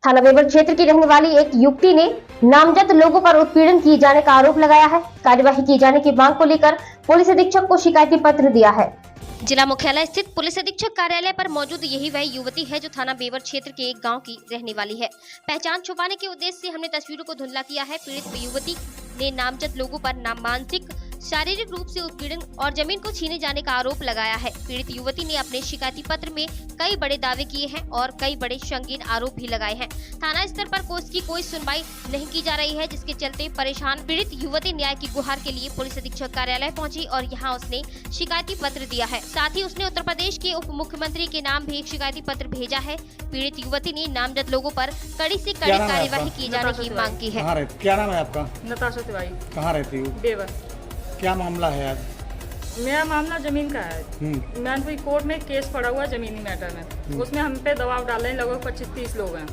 थाना बेबर क्षेत्र की रहने वाली एक युवती ने नामजद लोगों पर उत्पीड़न किए जाने का आरोप लगाया है। कार्यवाही किए जाने की मांग को लेकर पुलिस अधीक्षक को शिकायती पत्र दिया है। जिला मुख्यालय स्थित पुलिस अधीक्षक कार्यालय पर मौजूद यही वह युवती है जो थाना बेवर क्षेत्र के एक गांव की रहने वाली है। पहचान छुपाने के उद्देश्य से हमने तस्वीरों को धुंधला किया है। पीड़ित युवती ने नामजद लोगों पर मानसिक शारीरिक रूप से उत्पीड़न और जमीन को छीने जाने का आरोप लगाया है। पीड़ित युवती ने अपने शिकायती पत्र में कई बड़े दावे किए हैं और कई बड़े संगीन आरोप भी लगाए हैं। थाना स्तर पर उसकी कोई सुनवाई नहीं की जा रही है, जिसके चलते परेशान पीड़ित युवती न्याय की गुहार के लिए पुलिस अधीक्षक कार्यालय पहुंची और यहां उसने शिकायती पत्र दिया है। साथ ही उसने उत्तर प्रदेश के उप मुख्यमंत्री के नाम भी एक शिकायती पत्र भेजा है। पीड़ित युवती ने नामजद लोगों पर कड़ी से कड़ी कार्यवाही की जाने की मांग की है। क्या नाम है आपका? नताशा तिवारी। कहाँ रहती हो? बेवर। क्या मामला है आज? मेरा मामला जमीन का है। मैनपुरी कोर्ट में केस पड़ा हुआ जमीनी मैटर में। उसमें हम पे दबाव डाल रहे हैं, लगभग 25-30 लोग हैं।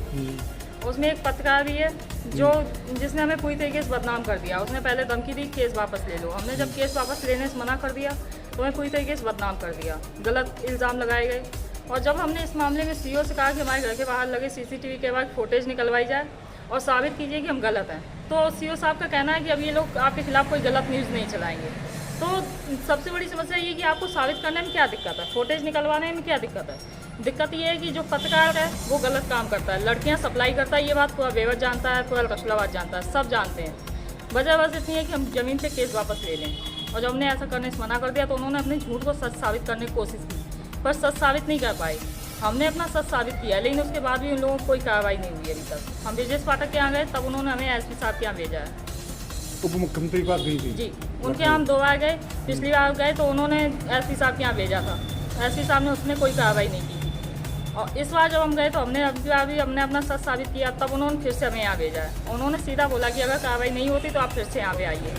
उसमें एक पत्रकार भी है जो जिसने हमें पूरी तरीके से बदनाम कर दिया। उसने पहले धमकी दी केस वापस ले लो। हमने जब केस वापस लेने से मना कर दिया तो हमें पूरी तरीके से बदनाम कर दिया, गलत इल्ज़ाम लगाए गए। और जब हमने इस मामले में सीओ से कहा कि हमारे घर के बाहर लगे CCTV के बाद फुटेज निकलवाई जाए और साबित कीजिए कि हम गलत हैं, तो सीओ साहब का कहना है कि अब ये लोग आपके खिलाफ कोई गलत न्यूज़ नहीं चलाएंगे। तो सबसे बड़ी समस्या ये कि आपको साबित करने में क्या दिक्कत है, फुटेज निकलवाने में क्या दिक्कत है? दिक्कत ये है कि जो पत्रकार है वो गलत काम करता है, लड़कियां सप्लाई करता है। ये बात पूरा बेवर जानता है, पूरा रसलाबाद जानता है, सब जानते हैं। वजह बस इतनी है कि हम ज़मीन पे केस वापस ले लें। और जब हमने ऐसा करने से मना कर दिया तो उन्होंने अपने झूठ को सच साबित करने की कोशिश की, पर सच साबित नहीं कर पाए। हमने अपना सच साबित किया, लेकिन उसके बाद भी उन लोगों को कोई कार्रवाई नहीं हुई अभी तक। हम ब्रिजेश पाठक के यहाँ गए, तब उन्होंने हमें SP साहब के यहाँ भेजा है। उप मुख्यमंत्री के पास गई थी? जी, उनके यहाँ हम 2 बार गए। पिछली बार गए तो उन्होंने SP साहब के यहाँ भेजा था। SP साहब ने उसमें कोई कार्रवाई नहीं की। और इस बार जब हम गए तो हमने हमने अपना सच साबित किया, तब उन्होंने फिर से हमें यहाँ भेजा है। उन्होंने सीधा बोला कि अगर कार्रवाई नहीं होती तो आप फिर से यहाँ पे आइए।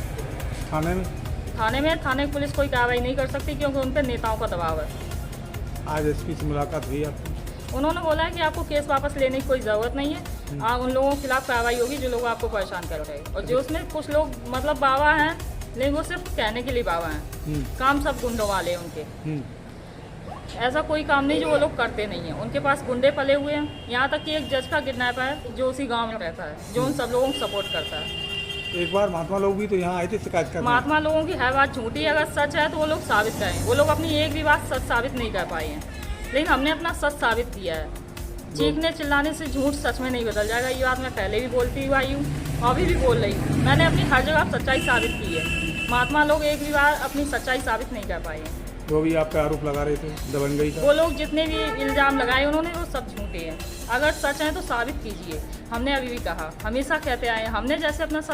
थाने पुलिस कोई कार्रवाई नहीं कर सकती क्योंकि उन पर नेताओं का दबाव है। आज SP से मुलाकात हुई आपकी? उन्होंने बोला है कि आपको केस वापस लेने की कोई ज़रूरत नहीं है। उन लोगों के खिलाफ कार्रवाई होगी जो लोग आपको परेशान कर रहे हैं। और जो उसमें कुछ लोग मतलब बाबा हैं, लेकिन वो सिर्फ कहने के लिए बाबा हैं। काम सब गुंडों वाले हैं उनके। ऐसा कोई काम नहीं जो वो लोग करते नहीं हैं। उनके पास गुंडे पले हुए हैं। यहाँ तक कि एक जज का किडनैपर है जो उसी गाँव में रहता है, जो उन सब लोगों को सपोर्ट करता है। एक बार महात्मा लोग भी तो यहाँ आए थे शिकायत करने। महात्मा लोगों की है बात झूठी, अगर सच है तो वो लोग साबित करें। वो लोग अपनी एक भी बात सच साबित नहीं कर पाए हैं, लेकिन हमने अपना सच साबित किया है। चीखने चिल्लाने से झूठ सच में नहीं बदल जाएगा। ये बात मैं पहले भी बोलती हुई आई हूँ, अभी भी बोल रही हूँ। मैंने अपनी हर जगह सच्चाई साबित की है। महात्मा लोग एक भी बार अपनी सच्चाई साबित नहीं कर पाए हैं। वो भी आप पे आरोप लगा रहे थे दबंगई का? वो लोग जितने भी इल्ज़ाम लगाए उन्होंने वो सब झूठे हैं। अगर सच है तो साबित कीजिए। हमने अभी भी कहा, हमेशा कहते आए, हमने जैसे अपना सच